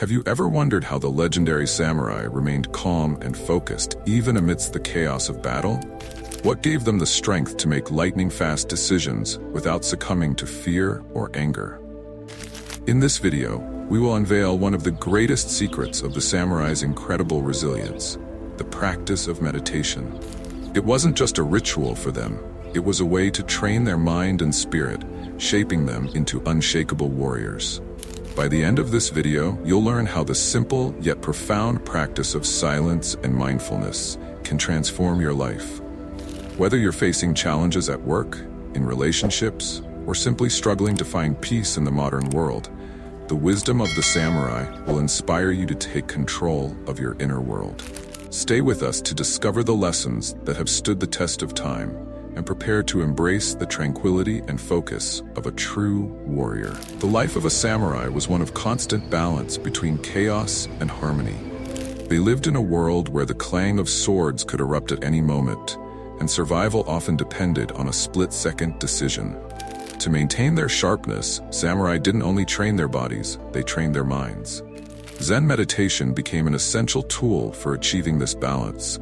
Have you ever wondered how the legendary samurai remained calm and focused even amidst the chaos of battle? What gave them the strength to make lightning-fast decisions without succumbing to fear or anger? In this video, we will unveil one of the greatest secrets of the samurai's incredible resilience: the practice of meditation. It wasn't just a ritual for them, it was a way to train their mind and spirit, shaping them into unshakable warriors. By the end of this video, you'll learn how the simple yet profound practice of silence and mindfulness can transform your life. Whether you're facing challenges at work, in relationships, or simply struggling to find peace in the modern world, the wisdom of the samurai will inspire you to take control of your inner world. Stay with us to discover the lessons that have stood the test of time and prepare to embrace the tranquility and focus of a true warrior. The life of a samurai was one of constant balance between chaos and harmony. They lived in a world where the clang of swords could erupt at any moment, and survival often depended on a split-second decision. To maintain their sharpness, samurai didn't only train their bodies, they trained their minds. Zen meditation became an essential tool for achieving this balance.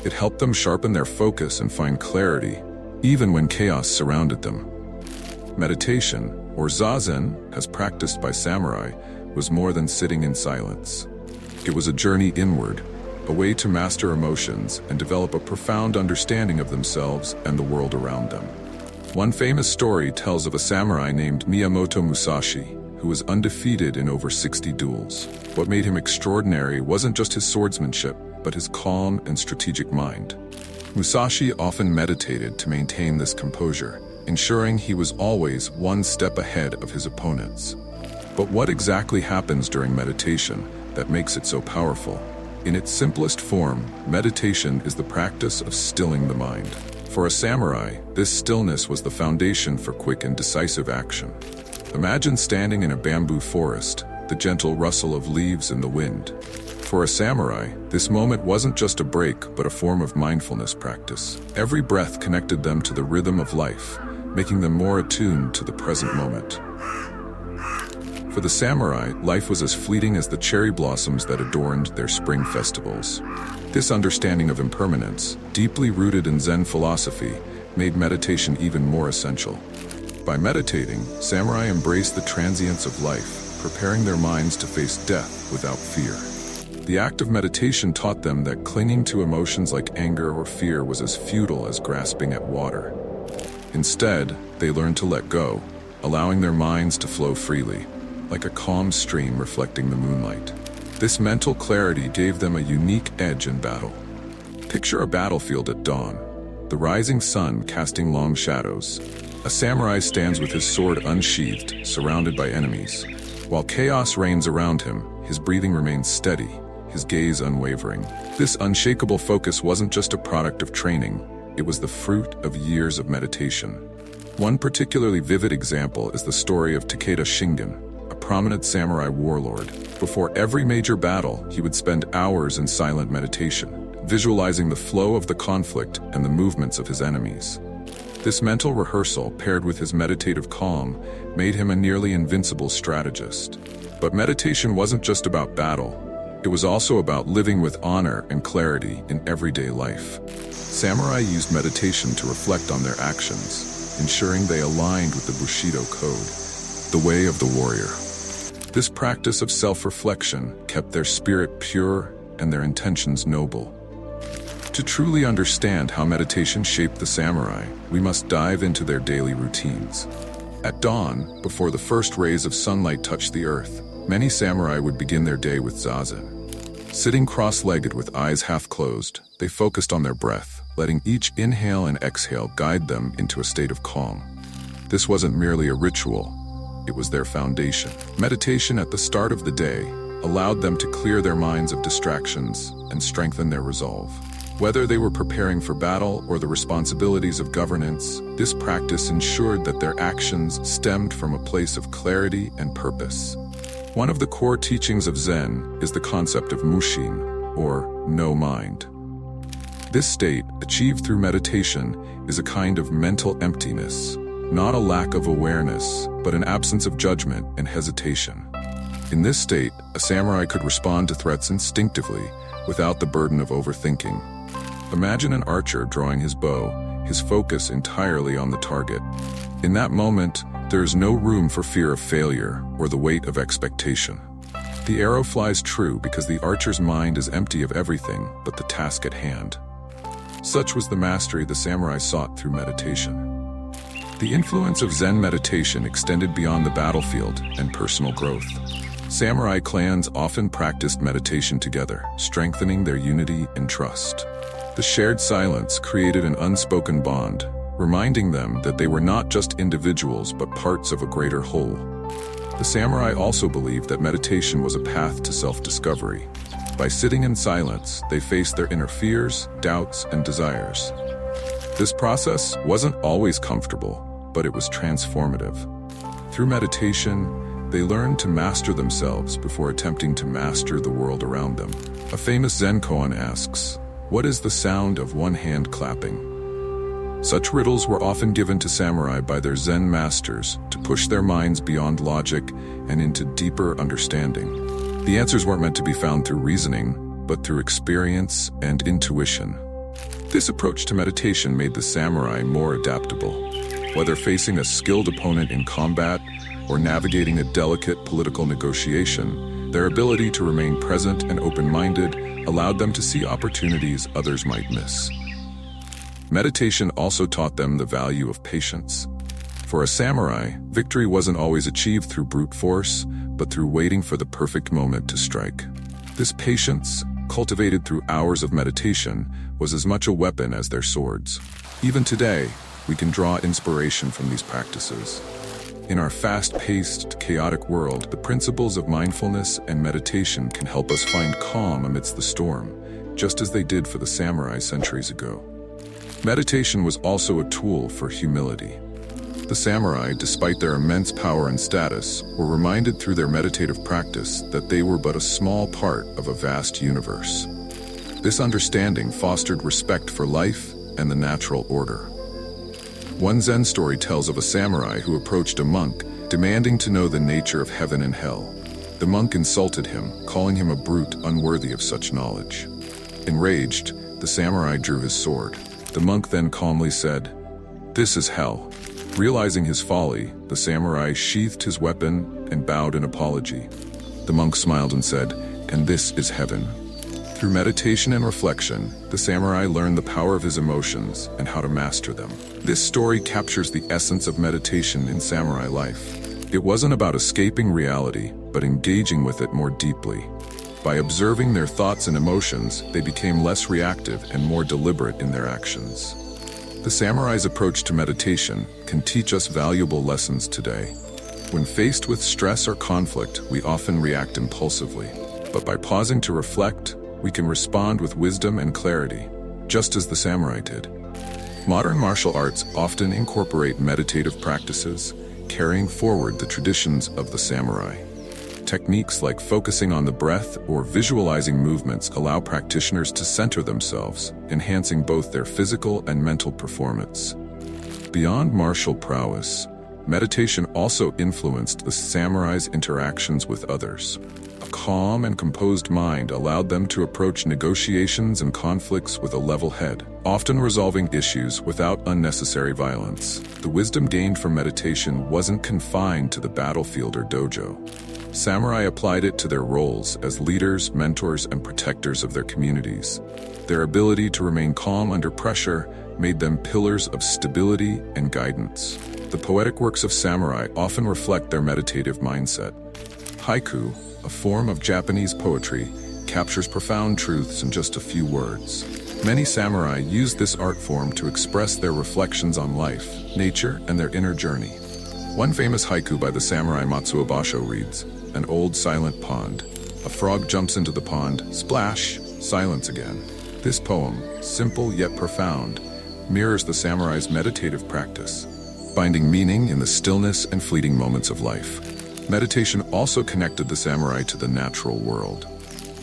It helped them sharpen their focus and find clarity, even when chaos surrounded them. Meditation, or zazen, as practiced by samurai, was more than sitting in silence. It was a journey inward, a way to master emotions and develop a profound understanding of themselves and the world around them. One famous story tells of a samurai named Miyamoto Musashi, who was undefeated in over 60 duels. What made him extraordinary wasn't just his swordsmanship, but his calm and strategic mind. Musashi often meditated to maintain this composure, ensuring he was always one step ahead of his opponents. But what exactly happens during meditation that makes it so powerful? In its simplest form, meditation is the practice of stilling the mind. For a samurai, this stillness was the foundation for quick and decisive action. Imagine standing in a bamboo forest, the gentle rustle of leaves in the wind. For a samurai, this moment wasn't just a break, but a form of mindfulness practice. Every breath connected them to the rhythm of life, making them more attuned to the present moment. For the samurai, life was as fleeting as the cherry blossoms that adorned their spring festivals. This understanding of impermanence, deeply rooted in Zen philosophy, made meditation even more essential. By meditating, samurai embraced the transience of life, preparing their minds to face death without fear. The act of meditation taught them that clinging to emotions like anger or fear was as futile as grasping at water. Instead, they learned to let go, allowing their minds to flow freely, like a calm stream reflecting the moonlight. This mental clarity gave them a unique edge in battle. Picture a battlefield at dawn, the rising sun casting long shadows. A samurai stands with his sword unsheathed, surrounded by enemies. While chaos reigns around him, his breathing remains steady, his gaze unwavering. This unshakable focus wasn't just a product of training, it was the fruit of years of meditation. One particularly vivid example is the story of Takeda Shingen, a prominent samurai warlord. Before every major battle, he would spend hours in silent meditation, visualizing the flow of the conflict and the movements of his enemies. This mental rehearsal, paired with his meditative calm, made him a nearly invincible strategist. But meditation wasn't just about battle. It was also about living with honor and clarity in everyday life. Samurai used meditation to reflect on their actions, ensuring they aligned with the Bushido code, the way of the warrior. This practice of self-reflection kept their spirit pure and their intentions noble. To truly understand how meditation shaped the samurai, we must dive into their daily routines. At dawn, before the first rays of sunlight touched the earth, many samurai would begin their day with zazen. Sitting cross-legged with eyes half closed, they focused on their breath, letting each inhale and exhale guide them into a state of calm. This wasn't merely a ritual, it was their foundation. Meditation at the start of the day allowed them to clear their minds of distractions and strengthen their resolve. Whether they were preparing for battle or the responsibilities of governance, this practice ensured that their actions stemmed from a place of clarity and purpose. One of the core teachings of Zen is the concept of mushin, or no mind. This state, achieved through meditation, is a kind of mental emptiness, not a lack of awareness, but an absence of judgment and hesitation. In this state, a samurai could respond to threats instinctively, without the burden of overthinking. Imagine an archer drawing his bow, his focus entirely on the target. In that moment, there is no room for fear of failure or the weight of expectation. The arrow flies true because the archer's mind is empty of everything but the task at hand. Such was the mastery the samurai sought through meditation. The influence of Zen meditation extended beyond the battlefield and personal growth. Samurai clans often practiced meditation together, strengthening their unity and trust. The shared silence created an unspoken bond, reminding them that they were not just individuals but parts of a greater whole. The samurai also believed that meditation was a path to self-discovery. By sitting in silence, they faced their inner fears, doubts, and desires. This process wasn't always comfortable, but it was transformative. Through meditation, they learned to master themselves before attempting to master the world around them. A famous Zen koan asks, "What is the sound of one hand clapping?" Such riddles were often given to samurai by their Zen masters to push their minds beyond logic and into deeper understanding. The answers weren't meant to be found through reasoning, but through experience and intuition. This approach to meditation made the samurai more adaptable. Whether facing a skilled opponent in combat or navigating a delicate political negotiation, their ability to remain present and open-minded allowed them to see opportunities others might miss. Meditation also taught them the value of patience. For a samurai, victory wasn't always achieved through brute force, but through waiting for the perfect moment to strike. This patience, cultivated through hours of meditation, was as much a weapon as their swords. Even today, we can draw inspiration from these practices. In our fast-paced, chaotic world, the principles of mindfulness and meditation can help us find calm amidst the storm, just as they did for the samurai centuries ago. Meditation was also a tool for humility. The samurai, despite their immense power and status, were reminded through their meditative practice that they were but a small part of a vast universe. This understanding fostered respect for life and the natural order. One Zen story tells of a samurai who approached a monk, demanding to know the nature of heaven and hell. The monk insulted him, calling him a brute unworthy of such knowledge. Enraged, the samurai drew his sword. The monk then calmly said, "This is hell." Realizing his folly, the samurai sheathed his weapon and bowed in apology. The monk smiled and said, "And this is heaven." Through meditation and reflection, the samurai learned the power of his emotions and how to master them. This story captures the essence of meditation in samurai life. It wasn't about escaping reality, but engaging with it more deeply. By observing their thoughts and emotions, they became less reactive and more deliberate in their actions. The samurai's approach to meditation can teach us valuable lessons today. When faced with stress or conflict, we often react impulsively. But by pausing to reflect, we can respond with wisdom and clarity, just as the samurai did. Modern martial arts often incorporate meditative practices, carrying forward the traditions of the samurai. Techniques like focusing on the breath or visualizing movements allow practitioners to center themselves, enhancing both their physical and mental performance. Beyond martial prowess, meditation also influenced the samurai's interactions with others. A calm and composed mind allowed them to approach negotiations and conflicts with a level head, often resolving issues without unnecessary violence. The wisdom gained from meditation wasn't confined to the battlefield or dojo. Samurai applied it to their roles as leaders, mentors, and protectors of their communities. Their ability to remain calm under pressure made them pillars of stability and guidance. The poetic works of samurai often reflect their meditative mindset. Haiku, a form of Japanese poetry, captures profound truths in just a few words. Many samurai used this art form to express their reflections on life, nature, and their inner journey. One famous haiku by the samurai Matsuo Basho reads, "An old silent pond. A frog jumps into the pond, splash, silence again." This poem, simple yet profound, mirrors the samurai's meditative practice, finding meaning in the stillness and fleeting moments of life. Meditation also connected the samurai to the natural world.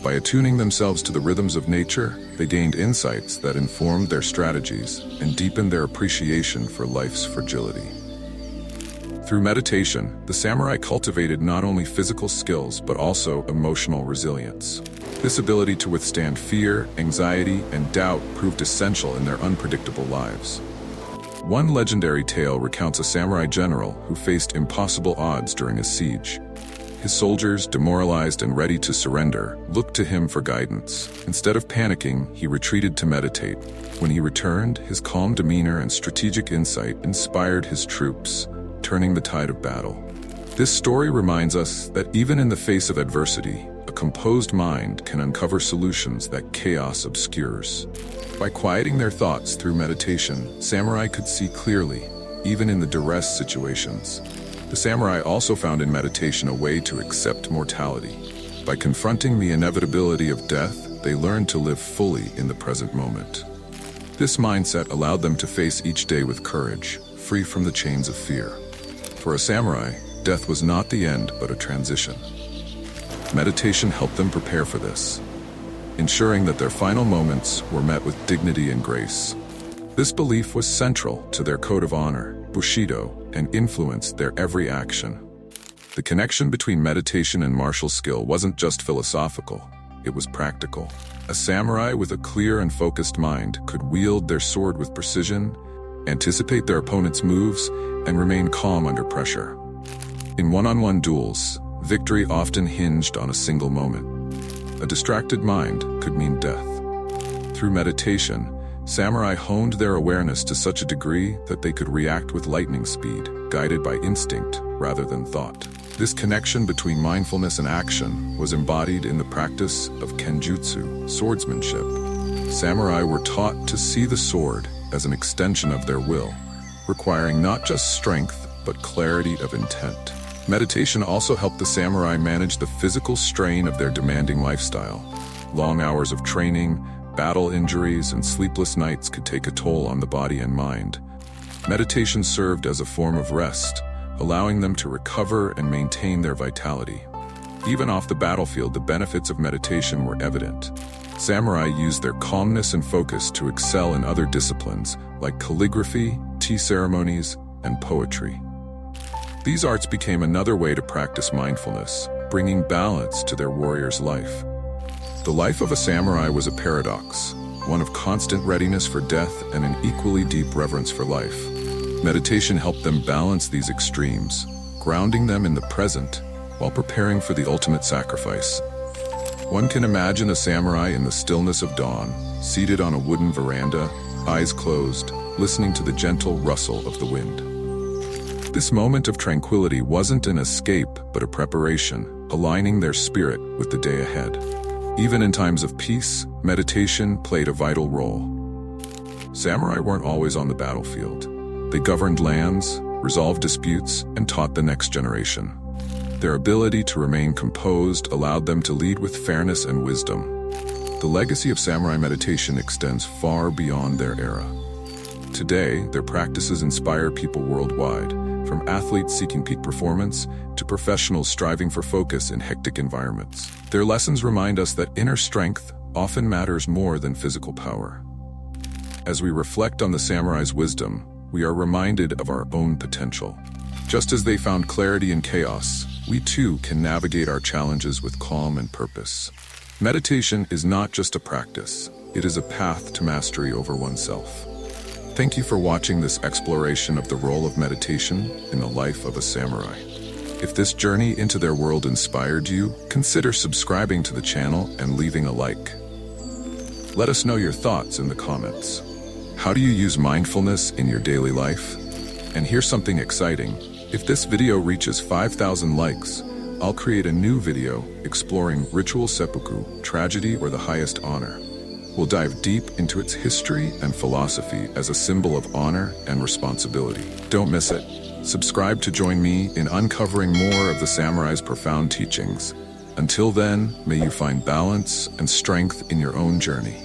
By attuning themselves to the rhythms of nature, they gained insights that informed their strategies and deepened their appreciation for life's fragility. Through meditation, the samurai cultivated not only physical skills but also emotional resilience. This ability to withstand fear, anxiety, and doubt proved essential in their unpredictable lives. One legendary tale recounts a samurai general who faced impossible odds during a siege. His soldiers, demoralized and ready to surrender, looked to him for guidance. Instead of panicking, he retreated to meditate. When he returned, his calm demeanor and strategic insight inspired his troops, turning the tide of battle. This story reminds us that even in the face of adversity, a composed mind can uncover solutions that chaos obscures. By quieting their thoughts through meditation, samurai could see clearly, even in the duress situations. The samurai also found in meditation a way to accept mortality. By confronting the inevitability of death, they learned to live fully in the present moment. This mindset allowed them to face each day with courage, free from the chains of fear. For a samurai, death was not the end but a transition. Meditation helped them prepare for this, ensuring that their final moments were met with dignity and grace. This belief was central to their code of honor, Bushido, and influenced their every action. The connection between meditation and martial skill wasn't just philosophical, it was practical. A samurai with a clear and focused mind could wield their sword with precision, anticipate their opponent's moves, and remain calm under pressure. In one-on-one duels, victory often hinged on a single moment. A distracted mind could mean death. Through meditation, samurai honed their awareness to such a degree that they could react with lightning speed, guided by instinct rather than thought. This connection between mindfulness and action was embodied in the practice of kenjutsu, swordsmanship. Samurai were taught to see the sword as an extension of their will, requiring not just strength but clarity of intent. Meditation also helped the samurai manage the physical strain of their demanding lifestyle. Long hours of training, battle injuries, and sleepless nights could take a toll on the body and mind. Meditation served as a form of rest, allowing them to recover and maintain their vitality. Even off the battlefield, the benefits of meditation were evident. Samurai used their calmness and focus to excel in other disciplines like calligraphy, tea ceremonies, and poetry. These arts became another way to practice mindfulness, bringing balance to their warrior's life. The life of a samurai was a paradox, one of constant readiness for death and an equally deep reverence for life. Meditation helped them balance these extremes, grounding them in the present while preparing for the ultimate sacrifice. One can imagine a samurai in the stillness of dawn, seated on a wooden veranda, eyes closed, listening to the gentle rustle of the wind. This moment of tranquility wasn't an escape but a preparation, aligning their spirit with the day ahead. Even in times of peace, meditation played a vital role. Samurai weren't always on the battlefield. They governed lands, resolved disputes, and taught the next generation. Their ability to remain composed allowed them to lead with fairness and wisdom. The legacy of samurai meditation extends far beyond their era. Today, their practices inspire people worldwide, from athletes seeking peak performance to professionals striving for focus in hectic environments. Their lessons remind us that inner strength often matters more than physical power. As we reflect on the samurai's wisdom, we are reminded of our own potential. Just as they found clarity in chaos, we too can navigate our challenges with calm and purpose. Meditation is not just a practice, it is a path to mastery over oneself. Thank you for watching this exploration of the role of meditation in the life of a samurai. If this journey into their world inspired you, consider subscribing to the channel and leaving a like. Let us know your thoughts in the comments. How do you use mindfulness in your daily life? And here's something exciting. If this video reaches 5,000 likes, I'll create a new video exploring ritual seppuku, tragedy or the highest honor. We'll dive deep into its history and philosophy as a symbol of honor and responsibility. Don't miss it. Subscribe to join me in uncovering more of the samurai's profound teachings. Until then, may you find balance and strength in your own journey.